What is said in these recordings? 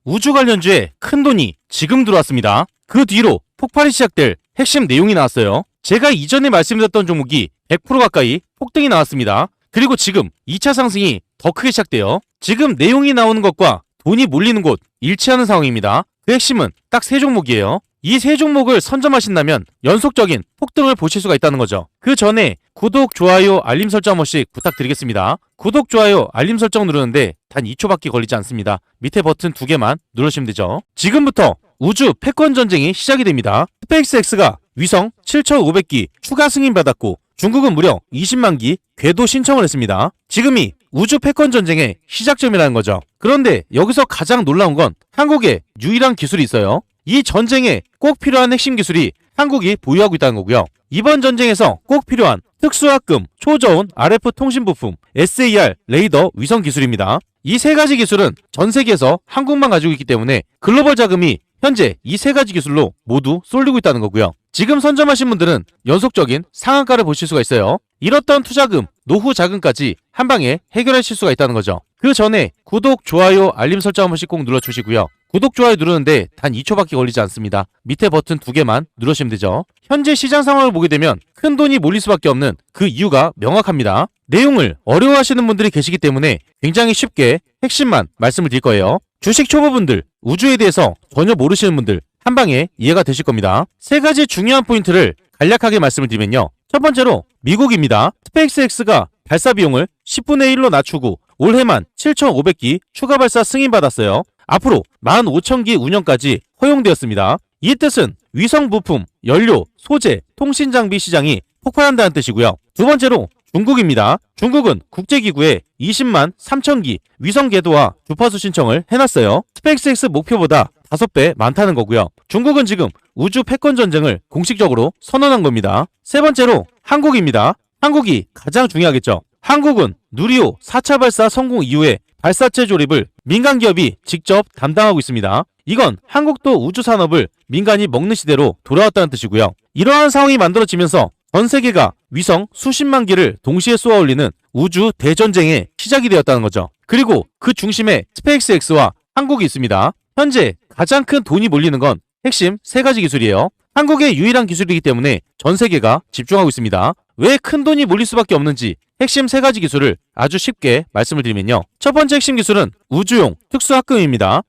우주 관련주에 큰돈이 지금 들어왔습니다. 그 뒤로 폭발이 시작될 핵심 내용이 나왔어요. 제가 이전에 말씀드렸던 종목이 100% 가까이 폭등이 나왔습니다. 그리고 지금 2차 상승이 더 크게 시작돼요. 지금 내용이 나오는 것과 돈이 몰리는 곳 일치하는 상황입니다. 그 핵심은 딱 세 종목이에요. 이 세 종목을 선점하신다면 연속적인 폭등을 보실 수가 있다는 거죠. 그 전에 구독, 좋아요, 알림 설정 한 번씩 부탁드리겠습니다. 구독, 좋아요, 알림 설정 누르는데 단 2초밖에 걸리지 않습니다. 밑에 버튼 2개만 누르시면 되죠. 지금부터 우주 패권 전쟁이 시작이 됩니다. 스페이스X가 위성 7,500기 추가 승인받았고 중국은 무려 20만 기 궤도 신청을 했습니다. 지금이 우주 패권 전쟁의 시작점이라는 거죠. 그런데 여기서 가장 놀라운 건 한국에 유일한 기술이 있어요. 이 전쟁에 꼭 필요한 핵심 기술이 한국이 보유하고 있다는 거고요. 이번 전쟁에서 꼭 필요한 특수화금, 초저온 RF 통신 부품, SAR 레이더 위성 기술입니다. 이 세 가지 기술은 전 세계에서 한국만 가지고 있기 때문에 글로벌 자금이 현재 이 세 가지 기술로 모두 쏠리고 있다는 거고요. 지금 선점하신 분들은 연속적인 상한가를 보실 수가 있어요. 잃었던 투자금, 노후 자금까지 한 방에 해결하실 수가 있다는 거죠. 그 전에 구독, 좋아요, 알림 설정 한 번씩 꼭 눌러주시고요. 구독, 좋아요 누르는데 단 2초밖에 걸리지 않습니다. 밑에 버튼 2개만 누르시면 되죠. 현재 시장 상황을 보게 되면 큰 돈이 몰릴 수밖에 없는 그 이유가 명확합니다. 내용을 어려워하시는 분들이 계시기 때문에 굉장히 쉽게 핵심만 말씀을 드릴 거예요. 주식 초보분들, 우주에 대해서 전혀 모르시는 분들 한 방에 이해가 되실 겁니다. 세 가지 중요한 포인트를 간략하게 말씀을 드리면요. 첫 번째로 미국입니다. 스페이스X가 발사 비용을 10분의 1로 낮추고 올해만 7,500기 추가 발사 승인받았어요. 앞으로 15,000기 운영까지 허용되었습니다. 이 뜻은 위성 부품, 연료, 소재, 통신 장비 시장이 폭발한다는 뜻이고요. 두 번째로 중국입니다. 중국은 국제기구에 20만 3,000기 위성 궤도와 주파수 신청을 해놨어요. 스페이스X 목표보다 5배 많다는 거고요. 중국은 지금 우주 패권 전쟁을 공식적으로 선언한 겁니다. 세 번째로 한국입니다. 한국이 가장 중요하겠죠. 한국은 누리호 4차 발사 성공 이후에 발사체 조립을 민간 기업이 직접 담당하고 있습니다. 이건 한국도 우주 산업을 민간이 먹는 시대로 돌아왔다는 뜻이고요. 이러한 상황이 만들어지면서 전 세계가 위성 수십만 기를 동시에 쏘아 올리는 우주 대전쟁의 시작이 되었다는 거죠. 그리고 그 중심에 스페이스X와 한국이 있습니다. 현재 가장 큰 돈이 몰리는 건 핵심 세 가지 기술이에요. 한국의 유일한 기술이기 때문에 전 세계가 집중하고 있습니다. 왜 큰 돈이 몰릴 수밖에 없는지 핵심 세 가지 기술을 아주 쉽게 말씀을 드리면요. 첫 번째 핵심 기술은 우주용 특수합금입니다.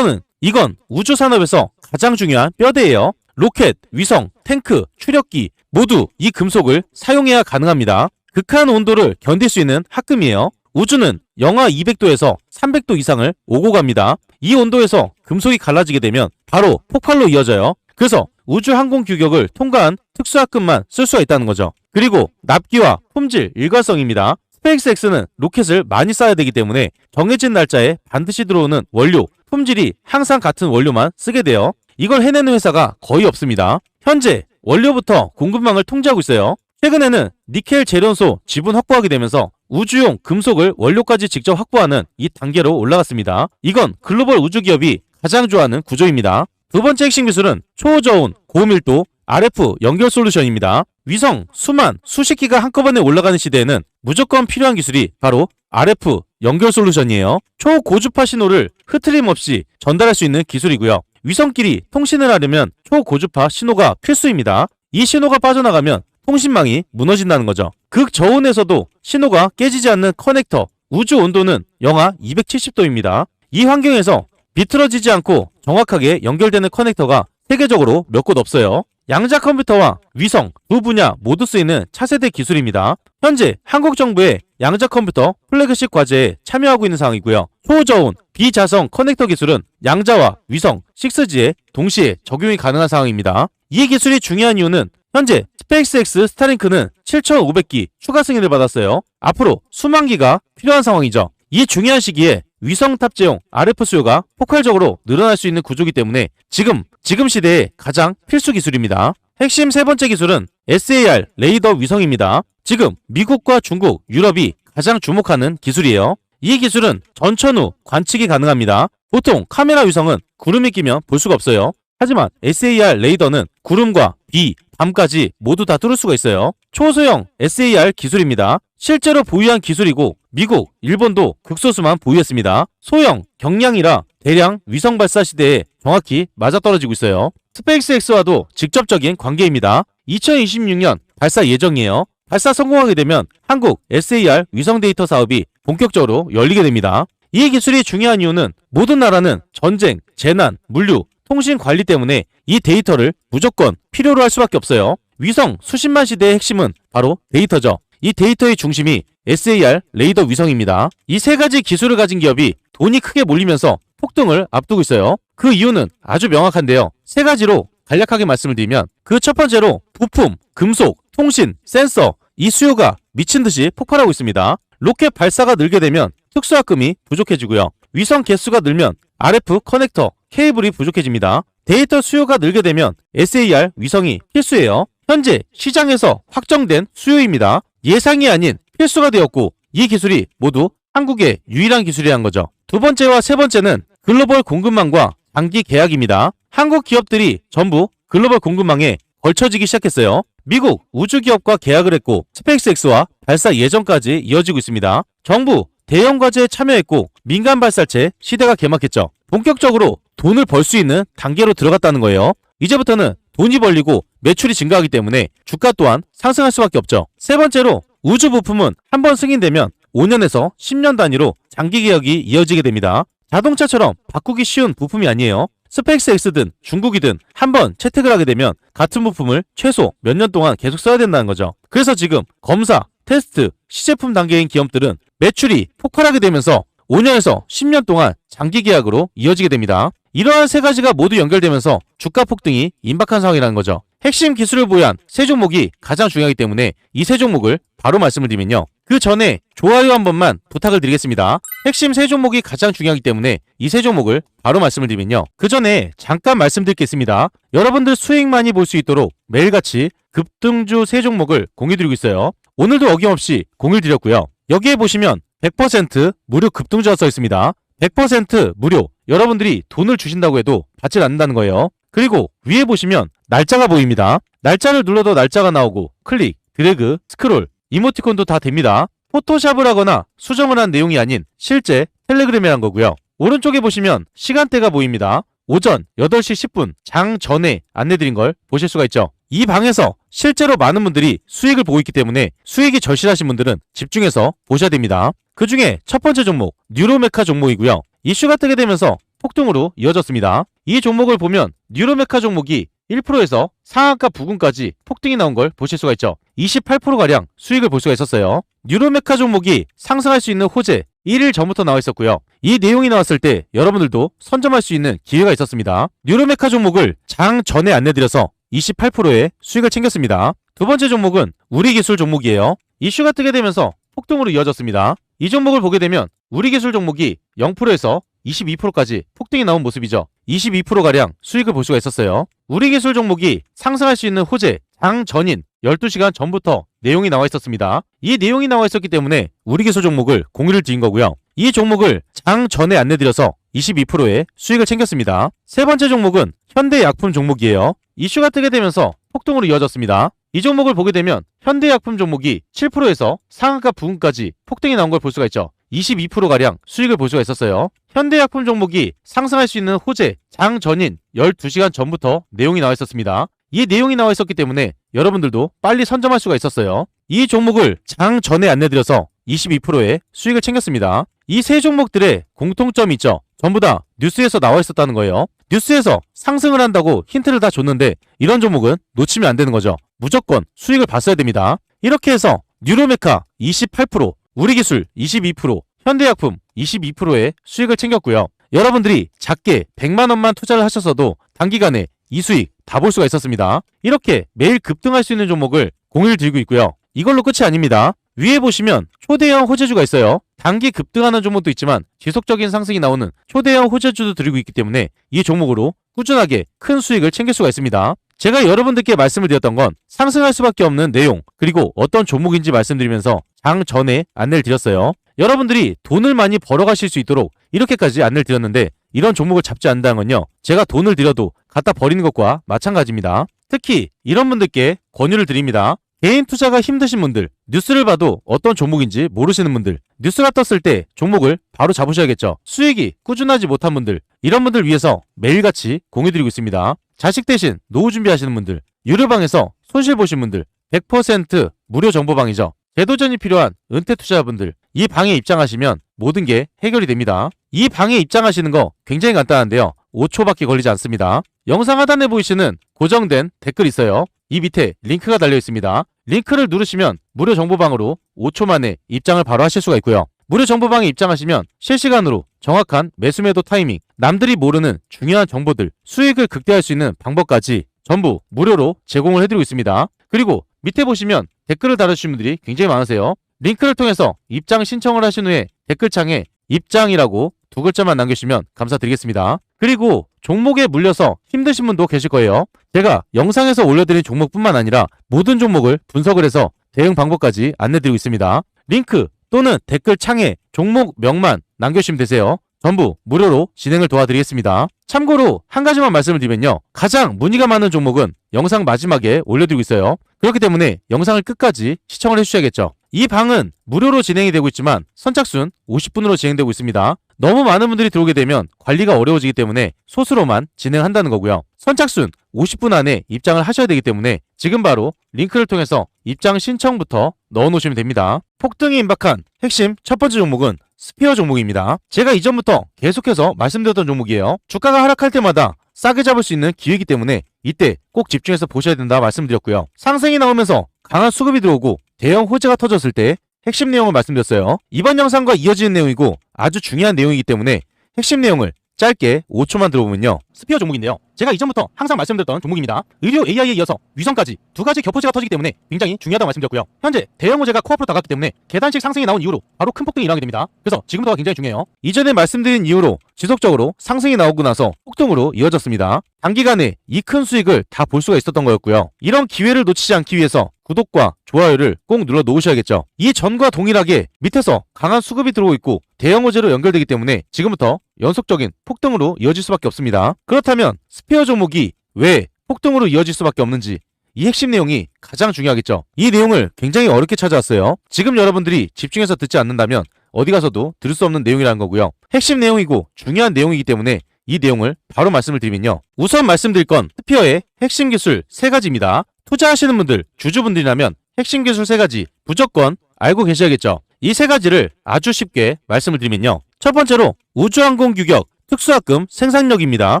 이건 우주 산업에서 가장 중요한 뼈대예요. 로켓, 위성, 탱크, 추력기 모두 이 금속을 사용해야 가능합니다. 극한 온도를 견딜 수 있는 합금이에요. 우주는 영하 200도에서 300도 이상을 오고 갑니다. 이 온도에서 금속이 갈라지게 되면 바로 폭발로 이어져요. 그래서 우주 항공 규격을 통과한 특수합금만 쓸 수가 있다는 거죠. 그리고 납기와 품질, 일관성입니다. 스페이스X는 로켓을 많이 쏴야 되기 때문에 정해진 날짜에 반드시 들어오는 원료, 품질이 항상 같은 원료만 쓰게 돼요. 이걸 해내는 회사가 거의 없습니다. 현재 원료부터 공급망을 통제하고 있어요. 최근에는 니켈 재련소 지분 확보하게 되면서 우주용 금속을 원료까지 직접 확보하는 이 단계로 올라갔습니다. 이건 글로벌 우주기업이 가장 좋아하는 구조입니다. 두 번째 핵심 기술은 초저온, 고밀도 RF 연결 솔루션입니다. 위성 수만, 수십 기가 한꺼번에 올라가는 시대에는 무조건 필요한 기술이 바로 RF 연결 솔루션이에요. 초고주파 신호를 흐트림 없이 전달할 수 있는 기술이고요. 위성끼리 통신을 하려면 초고주파 신호가 필수입니다. 이 신호가 빠져나가면 통신망이 무너진다는 거죠. 극저온에서도 신호가 깨지지 않는 커넥터, 우주 온도는 영하 270도입니다. 이 환경에서 비틀어지지 않고 정확하게 연결되는 커넥터가 세계적으로 몇 곳 없어요. 양자 컴퓨터와 위성 두 분야 모두 쓰이는 차세대 기술입니다. 현재 한국 정부의 양자 컴퓨터 플래그십 과제에 참여하고 있는 상황이고요. 초저온 비자성 커넥터 기술은 양자와 위성 6G에 동시에 적용이 가능한 상황입니다. 이 기술이 중요한 이유는 현재 스페이스X 스타링크는 7,500기 추가 승인을 받았어요. 앞으로 수만 기가 필요한 상황이죠. 이 중요한 시기에 위성 탑재용 RF 수요가 폭발적으로 늘어날 수 있는 구조이기 때문에 지금 시대의 가장 필수 기술입니다. 핵심 세 번째 기술은 SAR 레이더 위성입니다. 지금 미국과 중국, 유럽이 가장 주목하는 기술이에요. 이 기술은 전천후 관측이 가능합니다. 보통 카메라 위성은 구름이 끼면 볼 수가 없어요. 하지만 SAR 레이더는 구름과 비, 밤까지 모두 다 뚫을 수가 있어요. 초소형 SAR 기술입니다. 실제로 보유한 기술이고 미국, 일본도 극소수만 보유했습니다. 소형, 경량이라 대량 위성 발사 시대에 정확히 맞아떨어지고 있어요. 스페이스X와도 직접적인 관계입니다. 2026년 발사 예정이에요. 발사 성공하게 되면 한국 SAR 위성 데이터 사업이 본격적으로 열리게 됩니다. 이 기술이 중요한 이유는 모든 나라는 전쟁, 재난, 물류, 통신 관리 때문에 이 데이터를 무조건 필요로 할 수밖에 없어요. 위성 수십만 시대의 핵심은 바로 데이터죠. 이 데이터의 중심이 SAR 레이더 위성입니다. 이 세 가지 기술을 가진 기업이 돈이 크게 몰리면서 폭등을 앞두고 있어요. 그 이유는 아주 명확한데요. 세 가지로 간략하게 말씀을 드리면 그 첫 번째로 부품, 금속, 통신, 센서 이 수요가 미친 듯이 폭발하고 있습니다. 로켓 발사가 늘게 되면 특수화금이 부족해지고요. 위성 개수가 늘면 RF 커넥터, 케이블이 부족해집니다. 데이터 수요가 늘게 되면 SAR 위성이 필수예요. 현재 시장에서 확정된 수요입니다. 예상이 아닌 필수가 되었고 이 기술이 모두 한국의 유일한 기술이란 거죠. 두 번째와 세 번째는 글로벌 공급망과 장기 계약입니다. 한국 기업들이 전부 글로벌 공급망에 걸쳐지기 시작했어요. 미국 우주기업과 계약을 했고 스페이스X와 발사 예정까지 이어지고 있습니다. 정부 대형 과제에 참여했고 민간 발사체 시대가 개막했죠. 본격적으로 돈을 벌 수 있는 단계로 들어갔다는 거예요. 이제부터는 돈이 벌리고 매출이 증가하기 때문에 주가 또한 상승할 수밖에 없죠. 세 번째로 우주 부품은 한번 승인되면 5년에서 10년 단위로 장기 계약이 이어지게 됩니다. 자동차처럼 바꾸기 쉬운 부품이 아니에요. 스페이스X든 중국이든 한번 채택을 하게 되면 같은 부품을 최소 몇 년 동안 계속 써야 된다는 거죠. 그래서 지금 검사, 테스트, 시제품 단계인 기업들은 매출이 폭발하게 되면서 5년에서 10년 동안 장기 계약으로 이어지게 됩니다. 이러한 세 가지가 모두 연결되면서 주가 폭등이 임박한 상황이라는 거죠. 핵심 기술을 보유한 세 종목이 가장 중요하기 때문에 이 세 종목을 바로 말씀을 드리면요. 그 전에 좋아요 한 번만 부탁을 드리겠습니다. 핵심 세 종목이 가장 중요하기 때문에 이 세 종목을 바로 말씀을 드리면요. 그 전에 잠깐 말씀드릴 게 있습니다. 여러분들 수익 많이 볼 수 있도록 매일같이 급등주 세 종목을 공유드리고 있어요. 오늘도 어김없이 공유 드렸고요. 여기에 보시면 100% 무료 급등주가 써 있습니다. 100% 무료. 여러분들이 돈을 주신다고 해도 받지 않는다는 거예요. 그리고 위에 보시면 날짜가 보입니다. 날짜를 눌러도 날짜가 나오고 클릭, 드래그, 스크롤, 이모티콘도 다 됩니다. 포토샵을 하거나 수정을 한 내용이 아닌 실제 텔레그램이란 거고요. 오른쪽에 보시면 시간대가 보입니다. 오전 8시 10분 장 전에 안내드린 걸 보실 수가 있죠. 이 방에서 실제로 많은 분들이 수익을 보고 있기 때문에 수익이 절실하신 분들은 집중해서 보셔야 됩니다. 그 중에 첫 번째 종목 뉴로메카 종목이고요. 이슈가 뜨게 되면서 폭등으로 이어졌습니다. 이 종목을 보면 뉴로메카 종목이 1%에서 상한가 부근까지 폭등이 나온 걸 보실 수가 있죠. 28%가량 수익을 볼 수가 있었어요. 뉴로메카 종목이 상승할 수 있는 호재 1일 전부터 나와 있었고요. 이 내용이 나왔을 때 여러분들도 선점할 수 있는 기회가 있었습니다. 뉴로메카 종목을 장 전에 안내드려서 28%의 수익을 챙겼습니다. 두 번째 종목은 우리기술 종목이에요. 이슈가 뜨게 되면서 폭등으로 이어졌습니다. 이 종목을 보게 되면 우리기술 종목이 0%에서 22%까지 폭등이 나온 모습이죠. 22%가량 수익을 볼 수가 있었어요. 우리기술 종목이 상승할 수 있는 호재 장 전인 12시간 전부터 내용이 나와 있었습니다. 이 내용이 나와 있었기 때문에 우리기술 종목을 공유를 드린 거고요. 이 종목을 장 전에 안내드려서 22%의 수익을 챙겼습니다. 세 번째 종목은 현대약품 종목이에요. 이슈가 뜨게 되면서 폭등으로 이어졌습니다. 이 종목을 보게 되면 현대약품 종목이 7%에서 상한가 부근까지 폭등이 나온 걸 볼 수가 있죠. 22%가량 수익을 볼 수가 있었어요. 현대약품 종목이 상승할 수 있는 호재 장 전인 12시간 전부터 내용이 나와 있었습니다. 이 내용이 나와 있었기 때문에 여러분들도 빨리 선점할 수가 있었어요. 이 종목을 장 전에 안내드려서 22%의 수익을 챙겼습니다. 이 세 종목들의 공통점이 있죠. 전부 다 뉴스에서 나와 있었다는 거예요. 뉴스에서 상승을 한다고 힌트를 다 줬는데 이런 종목은 놓치면 안 되는 거죠. 무조건 수익을 봤어야 됩니다. 이렇게 해서 뉴로메카 28%, 우리기술 22%, 현대약품 22%의 수익을 챙겼고요. 여러분들이 작게 100만 원만 투자를 하셨어도 단기간에 이 수익 다 볼 수가 있었습니다. 이렇게 매일 급등할 수 있는 종목을 공유를 드리고 있고요. 이걸로 끝이 아닙니다. 위에 보시면 초대형 호재주가 있어요. 단기 급등하는 종목도 있지만 지속적인 상승이 나오는 초대형 호재주도 드리고 있기 때문에 이 종목으로 꾸준하게 큰 수익을 챙길 수가 있습니다. 제가 여러분들께 말씀을 드렸던 건 상승할 수밖에 없는 내용 그리고 어떤 종목인지 말씀드리면서 장 전에 안내를 드렸어요. 여러분들이 돈을 많이 벌어가실 수 있도록 이렇게까지 안내를 드렸는데 이런 종목을 잡지 않는다는 건요. 제가 돈을 들여도 갖다 버리는 것과 마찬가지입니다. 특히 이런 분들께 권유를 드립니다. 개인 투자가 힘드신 분들, 뉴스를 봐도 어떤 종목인지 모르시는 분들, 뉴스가 떴을 때 종목을 바로 잡으셔야겠죠. 수익이 꾸준하지 못한 분들, 이런 분들 위해서 매일같이 공유드리고 있습니다. 자식 대신 노후 준비하시는 분들, 유료방에서 손실 보신 분들, 100% 무료 정보방이죠. 재도전이 필요한 은퇴 투자자분들, 이 방에 입장하시면 모든 게 해결이 됩니다. 이 방에 입장하시는 거 굉장히 간단한데요. 5초밖에 걸리지 않습니다. 영상 하단에 보이시는 고정된 댓글 있어요. 이 밑에 링크가 달려 있습니다. 링크를 누르시면 무료 정보방으로 5초 만에 입장을 바로 하실 수가 있고요. 무료 정보방에 입장하시면 실시간으로 정확한 매수매도 타이밍, 남들이 모르는 중요한 정보들, 수익을 극대화할 수 있는 방법까지 전부 무료로 제공을 해드리고 있습니다. 그리고 밑에 보시면 댓글을 달아주신 분들이 굉장히 많으세요. 링크를 통해서 입장 신청을 하신 후에 댓글창에 입장이라고 2글자만 남겨주시면 감사드리겠습니다. 그리고 종목에 물려서 힘드신 분도 계실 거예요. 제가 영상에서 올려드린 종목뿐만 아니라 모든 종목을 분석을 해서 대응 방법까지 안내드리고 있습니다. 링크 또는 댓글 창에 종목 명만 남겨주시면 되세요. 전부 무료로 진행을 도와드리겠습니다. 참고로 한 가지만 말씀을 드리면요. 가장 문의가 많은 종목은 영상 마지막에 올려드리고 있어요. 그렇기 때문에 영상을 끝까지 시청을 해주셔야겠죠. 이 방은 무료로 진행이 되고 있지만 선착순 50분으로 진행되고 있습니다. 너무 많은 분들이 들어오게 되면 관리가 어려워지기 때문에 소수로만 진행한다는 거고요. 선착순 50분 안에 입장을 하셔야 되기 때문에 지금 바로 링크를 통해서 입장 신청부터 넣어놓으시면 됩니다. 폭등이 임박한 핵심 첫 번째 종목은 스피어 종목입니다. 제가 이전부터 계속해서 말씀드렸던 종목이에요. 주가가 하락할 때마다 싸게 잡을 수 있는 기회이기 때문에 이때 꼭 집중해서 보셔야 된다 말씀드렸고요. 상승이 나오면서 강한 수급이 들어오고 대형 호재가 터졌을 때 핵심 내용을 말씀드렸어요. 이번 영상과 이어지는 내용이고 아주 중요한 내용이기 때문에 핵심 내용을 짧게 5초만 들어보면요. 스피어 종목인데요. 제가 이전부터 항상 말씀드렸던 종목입니다. 의료 AI에 이어서 위성까지 두 가지 겹호재가 터지기 때문에 굉장히 중요하다고 말씀드렸고요. 현재 대형 호재가 코앞으로 다가왔기 때문에 계단식 상승이 나온 이후로 바로 큰 폭등이 일어나게 됩니다. 그래서 지금부터가 굉장히 중요해요. 이전에 말씀드린 이후로 지속적으로 상승이 나오고 나서 폭등으로 이어졌습니다. 단기간에 이 큰 수익을 다 볼 수가 있었던 거였고요. 이런 기회를 놓치지 않기 위해서 구독과 좋아요를 꼭 눌러 놓으셔야겠죠. 이 전과 동일하게 밑에서 강한 수급이 들어오고 있고 대형 호재로 연결되기 때문에 지금부터 연속적인 폭등으로 이어질 수밖에 없습니다. 그렇다면 스피어 종목이 왜 폭등으로 이어질 수밖에 없는지 이 핵심 내용이 가장 중요하겠죠. 이 내용을 굉장히 어렵게 찾아왔어요. 지금 여러분들이 집중해서 듣지 않는다면 어디 가서도 들을 수 없는 내용이라는 거고요. 핵심 내용이고 중요한 내용이기 때문에 이 내용을 바로 말씀을 드리면요. 우선 말씀드릴 건 스피어의 핵심 기술 3가지입니다. 투자하시는 분들, 주주분들이라면 핵심 기술 3가지 무조건 알고 계셔야겠죠. 이 3가지를 아주 쉽게 말씀을 드리면요. 첫 번째로 우주항공 규격 특수합금 생산력입니다.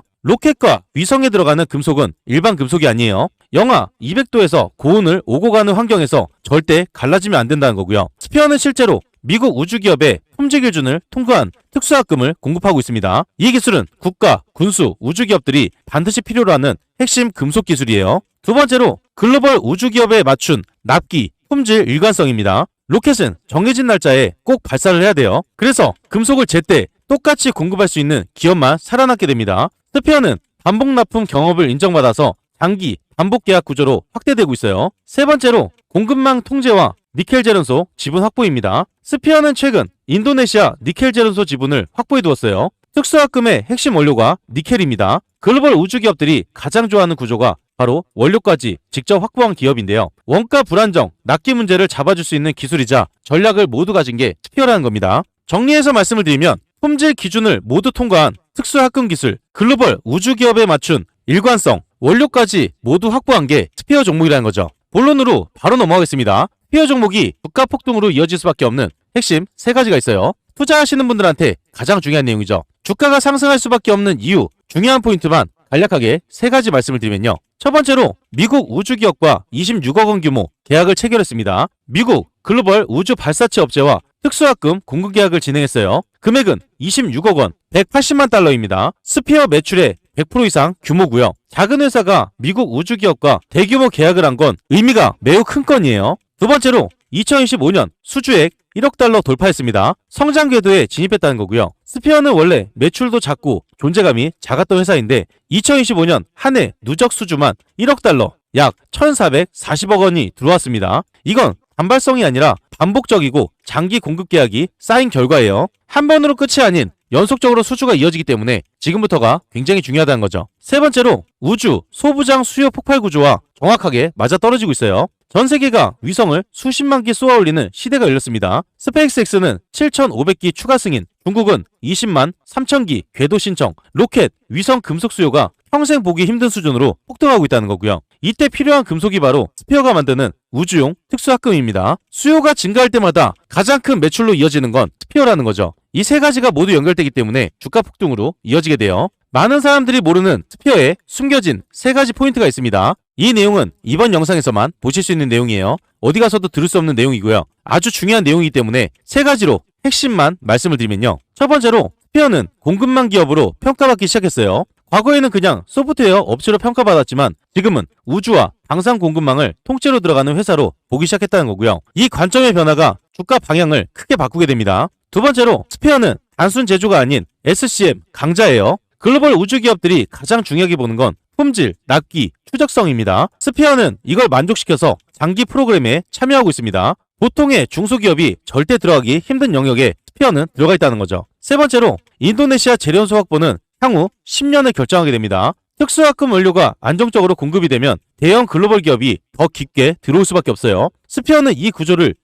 로켓과 위성에 들어가는 금속은 일반 금속이 아니에요. 영하 200도에서 고온을 오고 가는 환경에서 절대 갈라지면 안 된다는 거고요. 스피어는 실제로 미국 우주기업의 품질 기준을 통과한 특수합금을 공급하고 있습니다. 이 기술은 국가, 군수, 우주기업들이 반드시 필요로 하는 핵심 금속 기술이에요. 두 번째로 글로벌 우주기업에 맞춘 납기, 품질 일관성입니다. 로켓은 정해진 날짜에 꼭 발사를 해야 돼요. 그래서 금속을 제때 똑같이 공급할 수 있는 기업만 살아남게 됩니다. 스피어는 반복 납품 경업을 인정받아서 장기 반복 계약 구조로 확대되고 있어요. 세 번째로 공급망 통제와 니켈 제련소 지분 확보입니다. 스피어는 최근 인도네시아 니켈 제련소 지분을 확보해 두었어요. 특수합금의 핵심 원료가 니켈입니다. 글로벌 우주기업들이 가장 좋아하는 구조가 바로 원료까지 직접 확보한 기업인데요. 원가 불안정, 납기 문제를 잡아줄 수 있는 기술이자 전략을 모두 가진 게 스피어라는 겁니다. 정리해서 말씀을 드리면 품질 기준을 모두 통과한 특수합금 기술, 글로벌 우주기업에 맞춘 일관성, 원료까지 모두 확보한 게 스피어 종목이라는 거죠. 본론으로 바로 넘어가겠습니다. 스피어 종목이 주가 폭등으로 이어질 수밖에 없는 핵심 3가지가 있어요. 투자하시는 분들한테 가장 중요한 내용이죠. 주가가 상승할 수밖에 없는 이유, 중요한 포인트만 간략하게 3가지 말씀을 드리면요. 첫 번째로 미국 우주기업과 26억 원 규모 계약을 체결했습니다. 미국 글로벌 우주 발사체 업체와 특수합금 공급 계약을 진행했어요. 금액은 26억 원, 180만 달러입니다. 스피어 매출의 100% 이상 규모고요. 작은 회사가 미국 우주기업과 대규모 계약을 한 건 의미가 매우 큰 건이에요. 두 번째로 2025년 수주액 1억 달러 돌파했습니다. 성장 궤도에 진입했다는 거고요. 스피어는 원래 매출도 작고 존재감이 작았던 회사인데 2025년 한 해 누적 수주만 1억 달러, 약 1,440억 원이 들어왔습니다. 이건 단발성이 아니라 반복적이고 장기 공급 계약이 쌓인 결과예요. 한 번으로 끝이 아닌 연속적으로 수주가 이어지기 때문에 지금부터가 굉장히 중요하다는 거죠. 세 번째로 우주 소부장 수요 폭발 구조와 정확하게 맞아떨어지고 있어요. 전 세계가 위성을 수십만 기 쏘아 올리는 시대가 열렸습니다. 스페이스X는 7,500기 추가 승인, 중국은 20만 3,000기 궤도 신청, 로켓, 위성 금속 수요가 평생 보기 힘든 수준으로 폭등하고 있다는 거고요. 이때 필요한 금속이 바로 스피어가 만드는 우주용 특수합금입니다. 수요가 증가할 때마다 가장 큰 매출로 이어지는 건 스피어라는 거죠. 이 세 가지가 모두 연결되기 때문에 주가 폭등으로 이어지게 돼요. 많은 사람들이 모르는 스피어에 숨겨진 세 가지 포인트가 있습니다. 이 내용은 이번 영상에서만 보실 수 있는 내용이에요. 어디 가서도 들을 수 없는 내용이고요. 아주 중요한 내용이기 때문에 세 가지로 핵심만 말씀을 드리면요. 첫 번째로 스피어는 공급망 기업으로 평가받기 시작했어요. 과거에는 그냥 소프트웨어 업체로 평가받았지만 지금은 우주와 방산 공급망을 통째로 들어가는 회사로 보기 시작했다는 거고요. 이 관점의 변화가 주가 방향을 크게 바꾸게 됩니다. 두 번째로 스피어는 단순 제조가 아닌 SCM 강자예요. 글로벌 우주 기업들이 가장 중요하게 보는 건 품질, 납기, 추적성입니다. 스피어는 이걸 만족시켜서 장기 프로그램에 참여하고 있습니다. 보통의 중소기업이 절대 들어가기 힘든 영역에 스피어는 들어가 있다는 거죠. 세 번째로 인도네시아 재련소 확보는 향후 10년을 결정하게 됩니다. 특수화금 원료가 안정적으로 공급이 되면 대형 글로벌 기업이 더 깊게 들어올 수밖에 없어요. 스피어는 이 구조를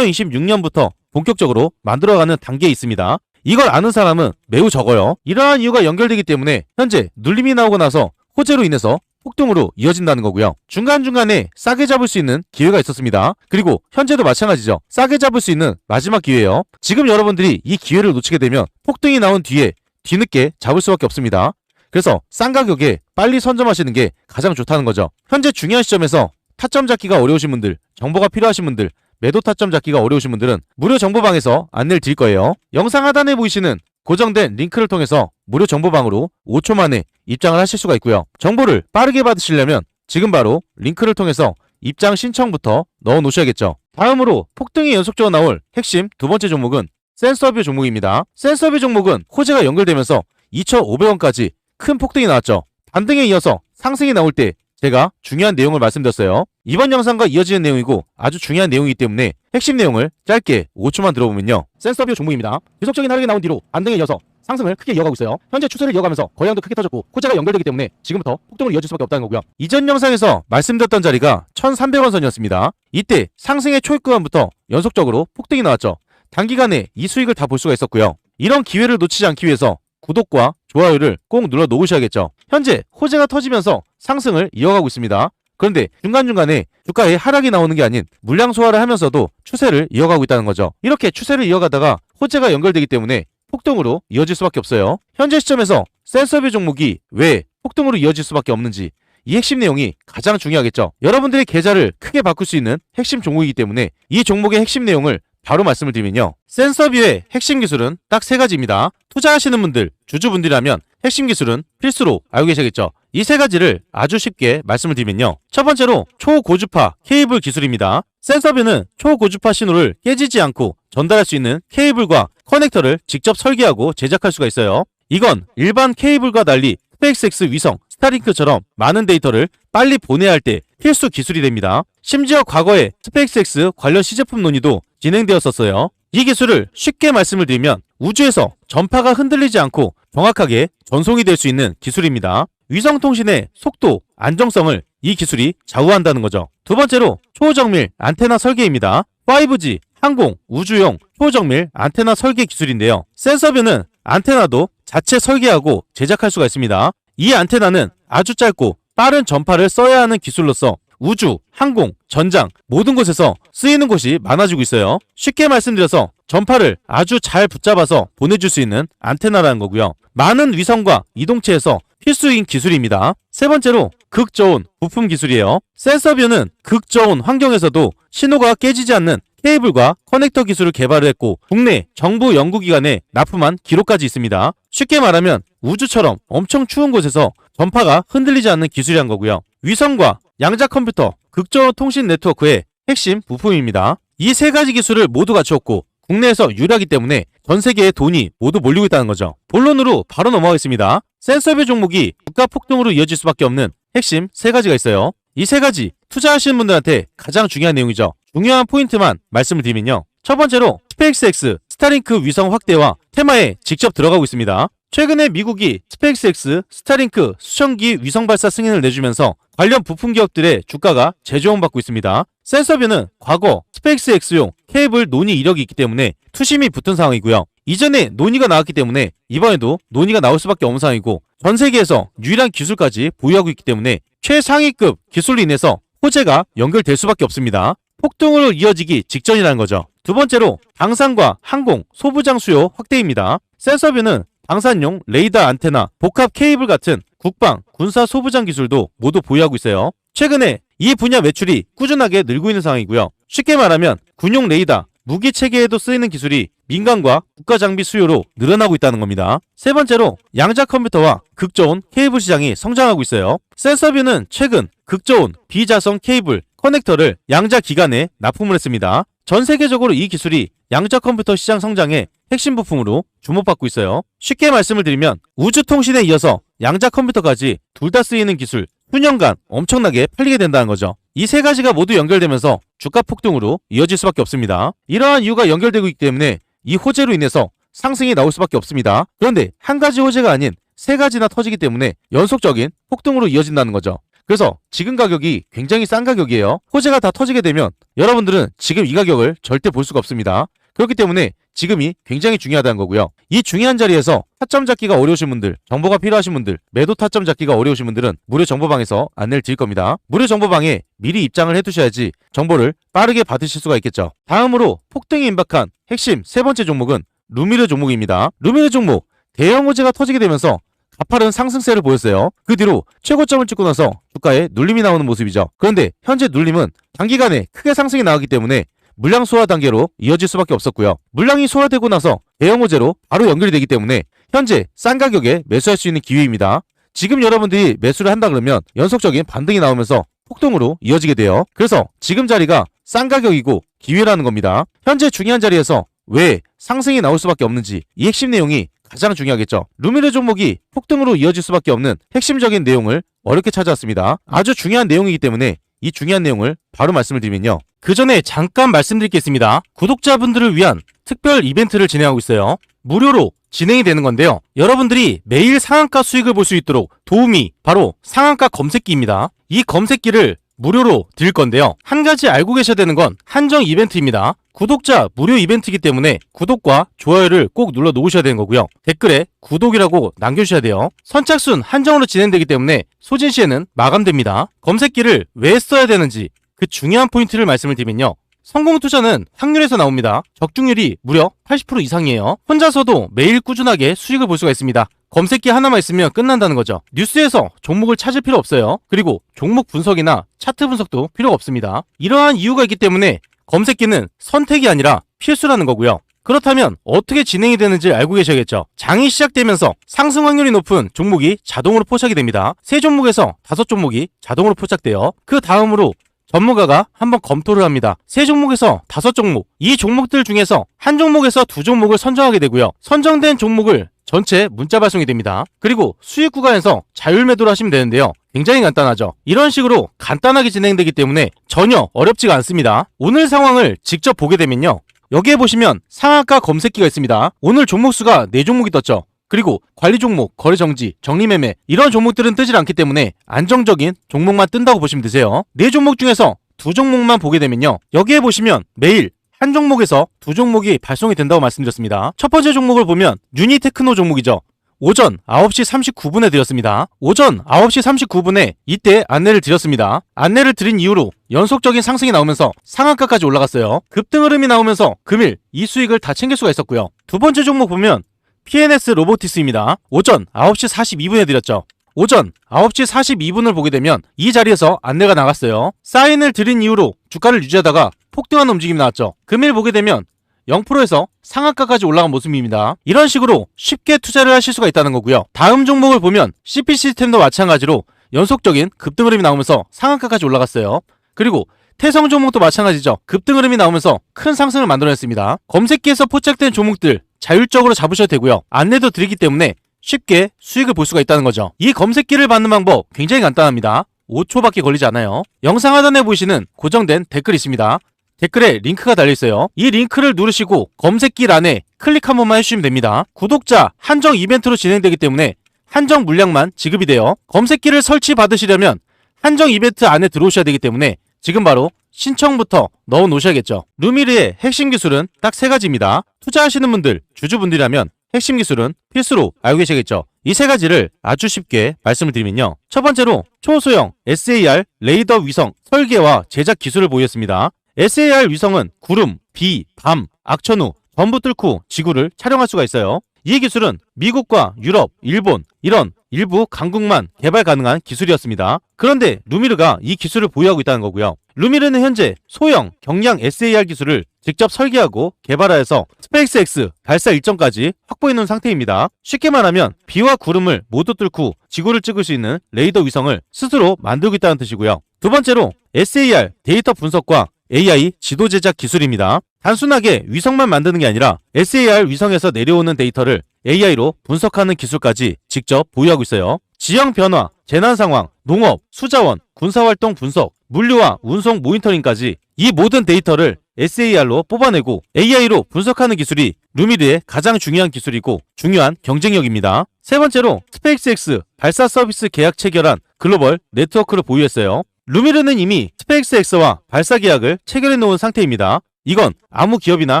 2026년부터 본격적으로 만들어가는 단계에 있습니다. 이걸 아는 사람은 매우 적어요. 이러한 이유가 연결되기 때문에 현재 눌림이 나오고 나서 호재로 인해서 폭등으로 이어진다는 거고요. 중간중간에 싸게 잡을 수 있는 기회가 있었습니다. 그리고 현재도 마찬가지죠. 싸게 잡을 수 있는 마지막 기회예요. 지금 여러분들이 이 기회를 놓치게 되면 폭등이 나온 뒤에 뒤늦게 잡을 수밖에 없습니다. 그래서 싼 가격에 빨리 선점하시는 게 가장 좋다는 거죠. 현재 중요한 시점에서 타점 잡기가 어려우신 분들, 정보가 필요하신 분들, 매도 타점 잡기가 어려우신 분들은 무료 정보방에서 안내를 드릴 거예요. 영상 하단에 보이시는 고정된 링크를 통해서 무료 정보방으로 5초 만에 입장을 하실 수가 있고요. 정보를 빠르게 받으시려면 지금 바로 링크를 통해서 입장 신청부터 넣어 놓으셔야겠죠. 다음으로 폭등이 연속적으로 나올 핵심 두 번째 종목은 센서뷰 종목입니다. 센서뷰 종목은 호재가 연결되면서 2,500원까지 큰 폭등이 나왔죠. 반등에 이어서 상승이 나올 때 제가 중요한 내용을 말씀드렸어요. 이번 영상과 이어지는 내용이고 아주 중요한 내용이기 때문에 핵심 내용을 짧게 5초만 들어보면요. 센서뷰 종목입니다. 지속적인 하락이 나온 뒤로 반등에 이어서 상승을 크게 이어가고 있어요. 현재 추세를 이어가면서 거래량도 크게 터졌고 호재가 연결되기 때문에 지금부터 폭등으로 이어질 수밖에 없다는 거고요. 이전 영상에서 말씀드렸던 자리가 1,300원 선이었습니다. 이때 상승의 초입 구간부터 연속적으로 폭등이 나왔죠. 단기간에 이 수익을 다 볼 수가 있었고요. 이런 기회를 놓치지 않기 위해서 구독과 좋아요를 꼭 눌러 놓으셔야겠죠. 현재 호재가 터지면서 상승을 이어가고 있습니다. 그런데 중간중간에 주가에 하락이 나오는 게 아닌 물량 소화를 하면서도 추세를 이어가고 있다는 거죠. 이렇게 추세를 이어가다가 호재가 연결되기 때문에 폭등으로 이어질 수밖에 없어요. 현재 시점에서 센서뷰 종목이 왜 폭등으로 이어질 수밖에 없는지 이 핵심 내용이 가장 중요하겠죠. 여러분들의 계좌를 크게 바꿀 수 있는 핵심 종목이기 때문에 이 종목의 핵심 내용을 바로 말씀을 드리면요. 센서뷰의 핵심 기술은 딱 세 가지입니다. 투자하시는 분들, 주주분들이라면 핵심 기술은 필수로 알고 계시겠죠. 이 세 가지를 아주 쉽게 말씀을 드리면요. 첫 번째로 초고주파 케이블 기술입니다. 센서뷰는 초고주파 신호를 깨지지 않고 전달할 수 있는 케이블과 커넥터를 직접 설계하고 제작할 수가 있어요. 이건 일반 케이블과 달리 스페이스X 위성, 스타링크처럼 많은 데이터를 빨리 보내야 할 때 필수 기술이 됩니다. 심지어 과거에 스페이스X 관련 시제품 논의도 진행되었었어요. 이 기술을 쉽게 말씀을 드리면 우주에서 전파가 흔들리지 않고 정확하게 전송이 될 수 있는 기술입니다. 위성통신의 속도, 안정성을 이 기술이 좌우한다는 거죠. 두 번째로 초정밀 안테나 설계입니다. 5G, 항공, 우주용 초정밀 안테나 설계 기술인데요. 센서뷰는 안테나도 자체 설계하고 제작할 수가 있습니다. 이 안테나는 아주 짧고 빠른 전파를 써야 하는 기술로서 우주, 항공, 전장 모든 곳에서 쓰이는 곳이 많아지고 있어요. 쉽게 말씀드려서 전파를 아주 잘 붙잡아서 보내줄 수 있는 안테나라는 거고요. 많은 위성과 이동체에서 필수인 기술입니다. 세 번째로 극저온 부품 기술이에요. 센서뷰는 극저온 환경에서도 신호가 깨지지 않는 케이블과 커넥터 기술을 개발을 했고 국내 정부 연구기관에 납품한 기록까지 있습니다. 쉽게 말하면 우주처럼 엄청 추운 곳에서 전파가 흔들리지 않는 기술이란 거고요. 위성과 양자 컴퓨터, 극저온 통신 네트워크의 핵심 부품입니다. 이 세 가지 기술을 모두 갖추었고 국내에서 유리하기 때문에 전 세계의 돈이 모두 몰리고 있다는 거죠. 본론으로 바로 넘어가겠습니다. 센서뷰 종목이 주가 폭등으로 이어질 수밖에 없는 핵심 세 가지가 있어요. 이 세 가지 투자하시는 분들한테 가장 중요한 내용이죠. 중요한 포인트만 말씀을 드리면요. 첫 번째로 스페이스X 스타링크 위성 확대와 테마에 직접 들어가고 있습니다. 최근에 미국이 스페이스X 스타링크 수천기 위성 발사 승인을 내주면서 관련 부품 기업들의 주가가 재조정받고 있습니다. 센서뷰는 과거 스페이스X용 케이블 논의 이력이 있기 때문에 투심이 붙은 상황이고요. 이전에 논의가 나왔기 때문에 이번에도 논의가 나올 수밖에 없는 상황이고 전 세계에서 유일한 기술까지 보유하고 있기 때문에 최상위급 기술로 인해서 호재가 연결될 수밖에 없습니다. 폭등으로 이어지기 직전이라는 거죠. 두 번째로 방산과 항공, 소부장 수요 확대입니다. 센서뷰는 방산용 레이더 안테나, 복합 케이블 같은 국방, 군사 소부장 기술도 모두 보유하고 있어요. 최근에 이 분야 매출이 꾸준하게 늘고 있는 상황이고요. 쉽게 말하면 군용 레이더, 무기 체계에도 쓰이는 기술이 민간과 국가 장비 수요로 늘어나고 있다는 겁니다. 세 번째로 양자 컴퓨터와 극저온 케이블 시장이 성장하고 있어요. 센서뷰는 최근 극저온 비자성 케이블 커넥터를 양자 기관에 납품을 했습니다. 전 세계적으로 이 기술이 양자 컴퓨터 시장 성장의 핵심 부품으로 주목받고 있어요. 쉽게 말씀을 드리면 우주통신에 이어서 양자 컴퓨터까지 둘 다 쓰이는 기술, 수년간 엄청나게 팔리게 된다는 거죠. 이 세 가지가 모두 연결되면서 주가 폭등으로 이어질 수밖에 없습니다. 이러한 이유가 연결되고 있기 때문에 이 호재로 인해서 상승이 나올 수밖에 없습니다. 그런데 한 가지 호재가 아닌 세 가지나 터지기 때문에 연속적인 폭등으로 이어진다는 거죠. 그래서 지금 가격이 굉장히 싼 가격이에요. 호재가 다 터지게 되면 여러분들은 지금 이 가격을 절대 볼 수가 없습니다. 그렇기 때문에 지금이 굉장히 중요하다는 거고요. 이 중요한 자리에서 타점 잡기가 어려우신 분들, 정보가 필요하신 분들, 매도 타점 잡기가 어려우신 분들은 무료 정보방에서 안내를 드릴 겁니다. 무료 정보방에 미리 입장을 해두셔야지 정보를 빠르게 받으실 수가 있겠죠. 다음으로 폭등이 임박한 핵심 세 번째 종목은 루미르 종목입니다. 루미르 종목 대형 호재가 터지게 되면서 가파른 상승세를 보였어요. 그 뒤로 최고점을 찍고 나서 주가에 눌림이 나오는 모습이죠. 그런데 현재 눌림은 단기간에 크게 상승이 나왔기 때문에 물량 소화 단계로 이어질 수밖에 없었고요. 물량이 소화되고 나서 대형 호재로 바로 연결이 되기 때문에 현재 싼 가격에 매수할 수 있는 기회입니다. 지금 여러분들이 매수를 한다 그러면 연속적인 반등이 나오면서 폭등으로 이어지게 돼요. 그래서 지금 자리가 싼 가격이고 기회라는 겁니다. 현재 중요한 자리에서 왜 상승이 나올 수밖에 없는지 이 핵심 내용이 가장 중요하겠죠. 루미르 종목이 폭등으로 이어질 수밖에 없는 핵심적인 내용을 어렵게 찾아왔습니다. 아주 중요한 내용이기 때문에 이 중요한 내용을 바로 말씀을 드리면요. 그 전에 잠깐 말씀드릴 게 있습니다. 구독자분들을 위한 특별 이벤트를 진행하고 있어요. 무료로 진행이 되는 건데요. 여러분들이 매일 상한가 수익을 볼 수 있도록 도움이 바로 상한가 검색기입니다. 이 검색기를 무료로 드릴 건데요. 한 가지 알고 계셔야 되는 건 한정 이벤트입니다. 구독자 무료 이벤트이기 때문에 구독과 좋아요를 꼭 눌러 놓으셔야 되는 거고요. 댓글에 구독이라고 남겨주셔야 돼요. 선착순 한정으로 진행되기 때문에 소진 시에는 마감됩니다. 검색기를 왜 써야 되는지 그 중요한 포인트를 말씀을 드리면요. 성공 투자는 확률에서 나옵니다. 적중률이 무려 80% 이상이에요. 혼자서도 매일 꾸준하게 수익을 볼 수가 있습니다. 검색기 하나만 있으면 끝난다는 거죠. 뉴스에서 종목을 찾을 필요 없어요. 그리고 종목 분석이나 차트 분석도 필요가 없습니다. 이러한 이유가 있기 때문에 검색기는 선택이 아니라 필수라는 거고요. 그렇다면 어떻게 진행이 되는지 알고 계셔야겠죠. 장이 시작되면서 상승 확률이 높은 종목이 자동으로 포착이 됩니다. 3종목에서 5종목이 자동으로 포착돼요. 그 다음으로 전문가가 한번 검토를 합니다. 3종목에서 5종목, 이 종목들 중에서 한 종목에서 2종목을 선정하게 되고요. 선정된 종목을 전체 문자 발송이 됩니다. 그리고 수익 구간에서 자율 매도를 하시면 되는데요. 굉장히 간단하죠. 이런 식으로 간단하게 진행되기 때문에 전혀 어렵지가 않습니다. 오늘 상황을 직접 보게 되면요. 여기에 보시면 상한가 검색기가 있습니다. 오늘 종목수가 4종목이 떴죠. 그리고 관리 종목, 거래 정지, 정리 매매 이런 종목들은 뜨질 않기 때문에 안정적인 종목만 뜬다고 보시면 되세요. 4종목 중에서 2종목만 보게 되면요. 여기에 보시면 매일 한 종목에서 2종목이 발송이 된다고 말씀드렸습니다. 첫 번째 종목을 보면 유니테크노 종목이죠. 오전 9시 39분에 드렸습니다. 오전 9시 39분에 이때 안내를 드렸습니다. 안내를 드린 이후로 연속적인 상승이 나오면서 상한가까지 올라갔어요. 급등 흐름이 나오면서 금일 이 수익을 다 챙길 수가 있었고요. 두 번째 종목 보면 PNS 로보티스입니다. 오전 9시 42분에 드렸죠. 오전 9시 42분을 보게 되면 이 자리에서 안내가 나갔어요. 사인을 드린 이후로 주가를 유지하다가 폭등하는 움직임이 나왔죠. 금일 보게 되면 0%에서 상한가까지 올라간 모습입니다. 이런 식으로 쉽게 투자를 하실 수가 있다는 거고요. 다음 종목을 보면 CP 시스템도 마찬가지로 연속적인 급등 흐름이 나오면서 상한가까지 올라갔어요. 그리고 태성 종목도 마찬가지죠. 급등 흐름이 나오면서 큰 상승을 만들어냈습니다. 검색기에서 포착된 종목들 자율적으로 잡으셔도 되고요. 안내도 드리기 때문에 쉽게 수익을 볼 수가 있다는 거죠. 이 검색기를 받는 방법 굉장히 간단합니다. 5초밖에 걸리지 않아요. 영상 하단에 보시는 고정된 댓글이 있습니다. 댓글에 링크가 달려있어요. 이 링크를 누르시고 검색길 안에 클릭 한 번만 해주시면 됩니다. 구독자 한정 이벤트로 진행되기 때문에 한정 물량만 지급이 돼요. 검색기를 설치 받으시려면 한정 이벤트 안에 들어오셔야 되기 때문에 지금 바로 신청부터 넣어 놓으셔야겠죠. 루미르의 핵심 기술은 딱 3가지입니다. 투자하시는 분들, 주주분들이라면 핵심 기술은 필수로 알고 계시겠죠. 이 3가지를 아주 쉽게 말씀을 드리면요. 첫 번째로 초소형 SAR 레이더 위성 설계와 제작 기술을 보였습니다. SAR 위성은 구름, 비, 밤, 악천후 전부 뚫고 지구를 촬영할 수가 있어요. 이 기술은 미국과 유럽, 일본 이런 일부 강국만 개발 가능한 기술이었습니다. 그런데 루미르가 이 기술을 보유하고 있다는 거고요. 루미르는 현재 소형 경량 SAR 기술을 직접 설계하고 개발하여서 스페이스X 발사 일정까지 확보해 놓은 상태입니다. 쉽게 말하면 비와 구름을 모두 뚫고 지구를 찍을 수 있는 레이더 위성을 스스로 만들고 있다는 뜻이고요. 두 번째로 SAR 데이터 분석과 AI 지도 제작 기술입니다. 단순하게 위성만 만드는 게 아니라 SAR 위성에서 내려오는 데이터를 AI로 분석하는 기술까지 직접 보유하고 있어요. 지형 변화, 재난 상황, 농업, 수자원, 군사활동 분석, 물류와 운송 모니터링까지 이 모든 데이터를 SAR로 뽑아내고 AI로 분석하는 기술이 루미르의 가장 중요한 기술이고 중요한 경쟁력입니다. 세 번째로 스페이스X 발사 서비스 계약 체결한 글로벌 네트워크를 보유했어요. 루미르는 이미 스페이스X와 발사 계약을 체결해 놓은 상태입니다. 이건 아무 기업이나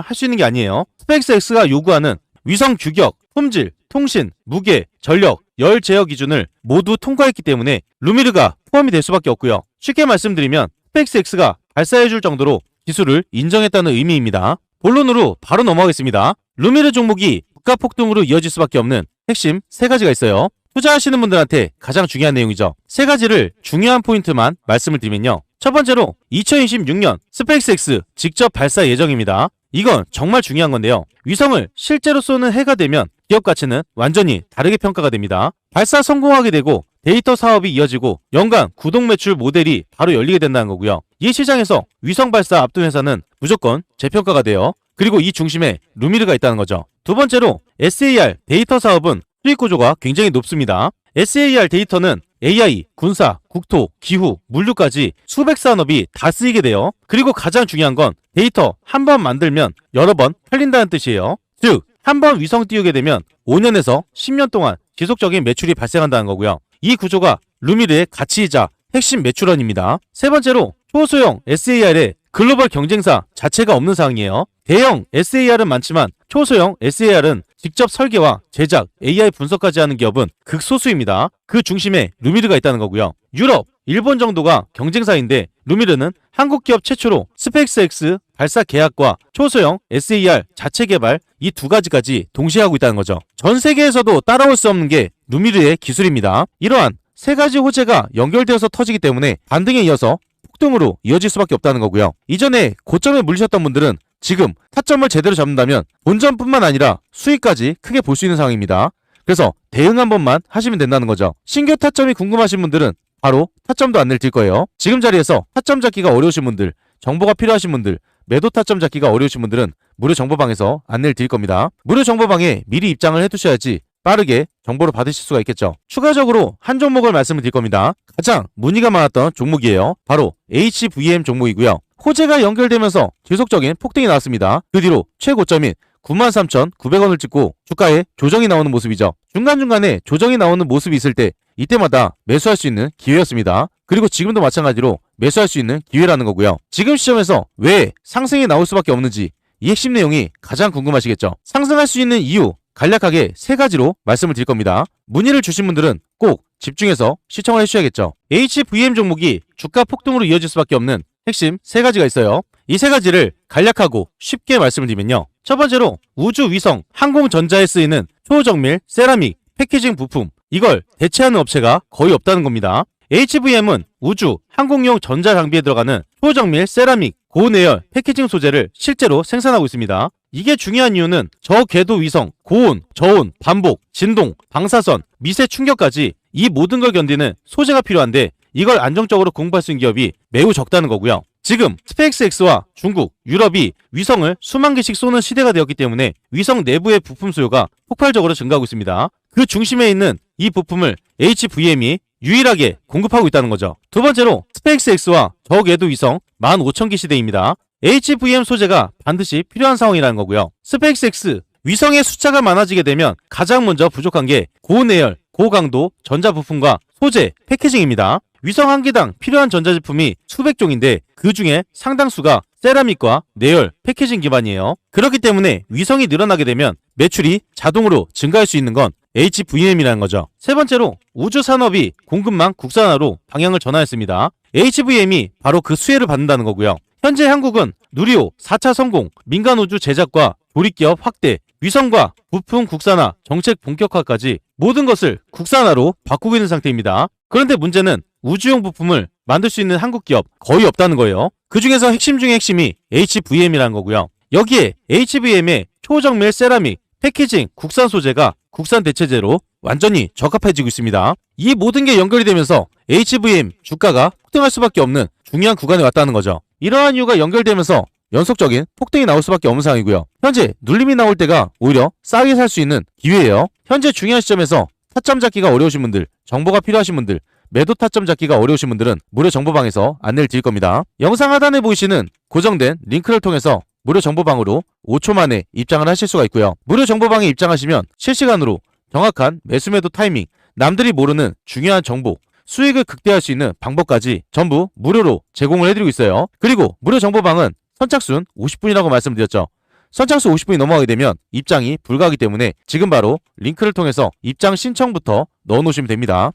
할 수 있는 게 아니에요. 스페이스X가 요구하는 위성 규격, 품질, 통신, 무게, 전력, 열 제어 기준을 모두 통과했기 때문에 루미르가 포함이 될 수밖에 없고요. 쉽게 말씀드리면 스페이스X가 발사해줄 정도로 기술을 인정했다는 의미입니다. 본론으로 바로 넘어가겠습니다. 루미르 종목이 국가 폭등으로 이어질 수밖에 없는 핵심 3가지가 있어요. 투자하시는 분들한테 가장 중요한 내용이죠. 3가지를 중요한 포인트만 말씀을 드리면요. 첫 번째로 2026년 스페이스X 직접 발사 예정입니다. 이건 정말 중요한 건데요. 위성을 실제로 쏘는 해가 되면 기업 가치는 완전히 다르게 평가가 됩니다. 발사 성공하게 되고 데이터 사업이 이어지고 연간 구독 매출 모델이 바로 열리게 된다는 거고요. 이 시장에서 위성 발사 앞둔 회사는 무조건 재평가가 돼요. 그리고 이 중심에 루미르가 있다는 거죠. 두 번째로 SAR 데이터 사업은 수익 구조가 굉장히 높습니다. SAR 데이터는 AI, 군사, 국토, 기후, 물류까지 수백 산업이 다 쓰이게 돼요. 그리고 가장 중요한 건 데이터 한 번 만들면 여러 번 팔린다는 뜻이에요. 즉, 한 번 위성 띄우게 되면 5년에서 10년 동안 지속적인 매출이 발생한다는 거고요. 이 구조가 루미르의 가치이자 핵심 매출원입니다. 세 번째로 초소형 SAR의 글로벌 경쟁사 자체가 없는 상황이에요. 대형 SAR은 많지만 초소형 SAR은 직접 설계와 제작, AI 분석까지 하는 기업은 극소수입니다. 그 중심에 루미르가 있다는 거고요. 유럽, 일본 정도가 경쟁사인데 루미르는 한국 기업 최초로 스페이스X 발사 계약과 초소형 SAR 자체 개발 이 2가지까지 동시에 하고 있다는 거죠. 전 세계에서도 따라올 수 없는 게 루미르의 기술입니다. 이러한 3가지 호재가 연결되어서 터지기 때문에 반등에 이어서 폭등으로 이어질 수밖에 없다는 거고요. 이전에 고점에 물리셨던 분들은 지금 타점을 제대로 잡는다면 본전뿐만 아니라 수익까지 크게 볼 수 있는 상황입니다. 그래서 대응 한 번만 하시면 된다는 거죠. 신규 타점이 궁금하신 분들은 바로 타점도 안내를 드릴 거예요. 지금 자리에서 타점 잡기가 어려우신 분들, 정보가 필요하신 분들, 매도 타점 잡기가 어려우신 분들은 무료 정보방에서 안내를 드릴 겁니다. 무료 정보방에 미리 입장을 해두셔야지 빠르게 정보를 받으실 수가 있겠죠. 추가적으로 한 종목을 말씀을 드릴 겁니다. 가장 문의가 많았던 종목이에요. 바로 HVM 종목이고요. 호재가 연결되면서 지속적인 폭등이 나왔습니다. 그 뒤로 최고점인 93,900원을 찍고 주가에 조정이 나오는 모습이죠. 중간중간에 조정이 나오는 모습이 있을 때 이때마다 매수할 수 있는 기회였습니다. 그리고 지금도 마찬가지로 매수할 수 있는 기회라는 거고요. 지금 시점에서 왜 상승이 나올 수밖에 없는지 이 핵심 내용이 가장 궁금하시겠죠. 상승할 수 있는 이유 간략하게 3가지로 말씀을 드릴 겁니다. 문의를 주신 분들은 꼭 집중해서 시청을 해주셔야겠죠. HVM 종목이 주가 폭등으로 이어질 수밖에 없는 핵심 3가지가 있어요. 이 3가지를 간략하고 쉽게 말씀을 드리면요. 첫 번째로 우주 위성 항공전자에 쓰이는 초정밀 세라믹 패키징 부품, 이걸 대체하는 업체가 거의 없다는 겁니다. HVM은 우주 항공용 전자장비에 들어가는 초정밀 세라믹 고내열 패키징 소재를 실제로 생산하고 있습니다. 이게 중요한 이유는 저궤도 위성, 고온, 저온, 반복, 진동, 방사선, 미세 충격까지 이 모든 걸 견디는 소재가 필요한데 이걸 안정적으로 공급할 수 있는 기업이 매우 적다는 거고요. 지금 스페이스X와 중국, 유럽이 위성을 수만 개씩 쏘는 시대가 되었기 때문에 위성 내부의 부품 수요가 폭발적으로 증가하고 있습니다. 그 중심에 있는 이 부품을 HVM이 유일하게 공급하고 있다는 거죠. 두 번째로 스페이스X와 저궤도 위성 15,000개 시대입니다. HVM 소재가 반드시 필요한 상황이라는 거고요. 스페이스X, 위성의 숫자가 많아지게 되면 가장 먼저 부족한 게 고내열, 고강도 전자부품과 소재, 패키징입니다. 위성 한 개당 필요한 전자제품이 수백 종인데 그 중에 상당수가 세라믹과 내열, 패키징 기반이에요. 그렇기 때문에 위성이 늘어나게 되면 매출이 자동으로 증가할 수 있는 건 HVM이라는 거죠. 세 번째로 우주 산업이 공급망 국산화로 방향을 전환했습니다. HVM이 바로 그 수혜를 받는다는 거고요. 현재 한국은 누리호 4차 성공, 민간 우주 제작과 조립기업 확대, 위성과 부품 국산화, 정책 본격화까지 모든 것을 국산화로 바꾸고 있는 상태입니다. 그런데 문제는 우주용 부품을 만들 수 있는 한국 기업 거의 없다는 거예요. 그 중에서 핵심 중의 핵심이 HVM이라는 거고요. 여기에 HVM의 초정밀 세라믹, 패키징, 국산 소재가 국산 대체재로 완전히 적합해지고 있습니다. 이 모든 게 연결이 되면서 HVM 주가가 폭등할 수밖에 없는 중요한 구간에 왔다는 거죠. 이러한 이유가 연결되면서 연속적인 폭등이 나올 수밖에 없는 상황이고요. 현재 눌림이 나올 때가 오히려 싸게 살 수 있는 기회예요. 현재 중요한 시점에서 타점 잡기가 어려우신 분들, 정보가 필요하신 분들, 매도 타점 잡기가 어려우신 분들은 무료 정보방에서 안내를 드릴 겁니다. 영상 하단에 보이시는 고정된 링크를 통해서 무료 정보방으로 5초 만에 입장을 하실 수가 있고요. 무료 정보방에 입장하시면 실시간으로 정확한 매수 매도 타이밍, 남들이 모르는 중요한 정보, 수익을 극대화할 수 있는 방법까지 전부 무료로 제공을 해드리고 있어요. 그리고 무료 정보방은 선착순 50분이라고 말씀드렸죠. 선착순 50분이 넘어가게 되면 입장이 불가하기 때문에 지금 바로 링크를 통해서 입장 신청부터 넣어놓으시면 됩니다.